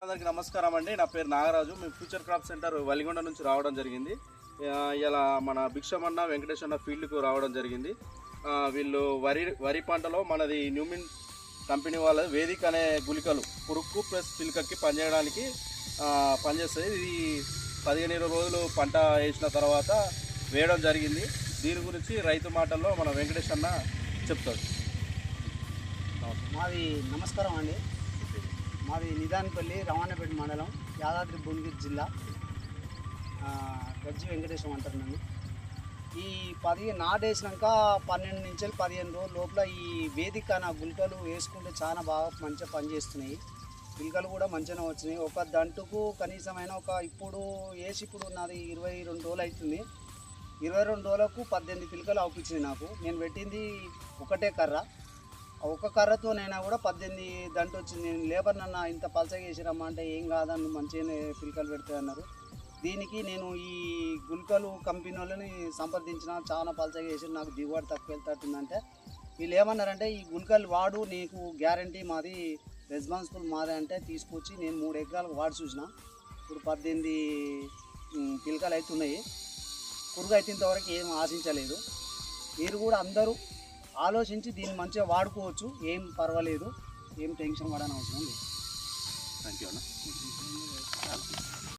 అందరికీ నమస్కారం అండి. నా పేరు నాగరాజు. మేము ఫ్యూచర్ క్రాప్ సెంటర్ వలిగొండ నుంచి రావడం జరిగింది. ఇలా మన భిక్షమన్న వెంకటేశ్వర ఫీల్డ్కు రావడం జరిగింది. వీళ్ళు వరి పంటలో మనది న్యూమిన్ కంపెనీ వాళ్ళ వేదిక అనే గుళికలు పురుక్కు ప్లస్ పిలకకి పనిచేయడానికి పనిచేస్తుంది. ఇది 15-20 రోజులు పంట వేసిన తర్వాత వేయడం జరిగింది. దీని గురించి రైతు మాటల్లో మన వెంకటేష్ అన్న చెప్తాడు. మాది నమస్కారం అండి. మాది నిదాన్పల్లి రవాణాపేట మండలం, యాదాద్రి భువనగిరి జిల్లా. గజ్జి వెంకటేశం అంటారు నన్ను. ఈ 10 నాటేసినాక 12 నుంచి 15 రోజుల లోపల ఈ వేదిక నా గుళికలు వేసుకుంటే చాలా బాగా మంచిగా పనిచేస్తున్నాయి. పిలకలు కూడా మంచిగా వచ్చినాయి. ఒక దంటుకు కనీసమైన ఇప్పుడు నాది 22 రోజులు అవుతుంది. 22 రోజులకు 18 పిలకలు అవుపించినాయి నాకు. నేను పెట్టింది ఒకటే కర్ర. ఒక కర్రతోనైనా కూడా 18 దంట వచ్చింది. నేను లేబర్ నన్ను ఇంత పలసగా వేసిరమ్మా అంటే ఏం కాదన్ను మంచిగానే పిలకలు పెడతాయి అన్నారు. దీనికి నేను ఈ గుళికలు కంపెనీ వాళ్ళని సంప్రదించిన, చాలా పలసగా వేసి నాకు దిగుబడి తక్కువ వెళ్తుందంటే వీళ్ళు ఏమన్నారంటే ఈ గుళికలు వాడు, నీకు గ్యారంటీ మాది, రెస్పాన్సిబుల్ మాదే అంటే తీసుకొచ్చి నేను 3 ఎకరాలకు వాడి చూసిన. ఇప్పుడు 18 పిలకలు అవుతున్నాయి. పురుగు అయితే ఇంతవరకు ఏం ఆశించలేదు. మీరు కూడా అందరూ ఆలోచించి దీన్ని మంచిగా వాడుకోవచ్చు. ఏం పర్వాలేదు, ఏం టెన్షన్ పడని అవసరం లేదు. థ్యాంక్ యూ అన్న.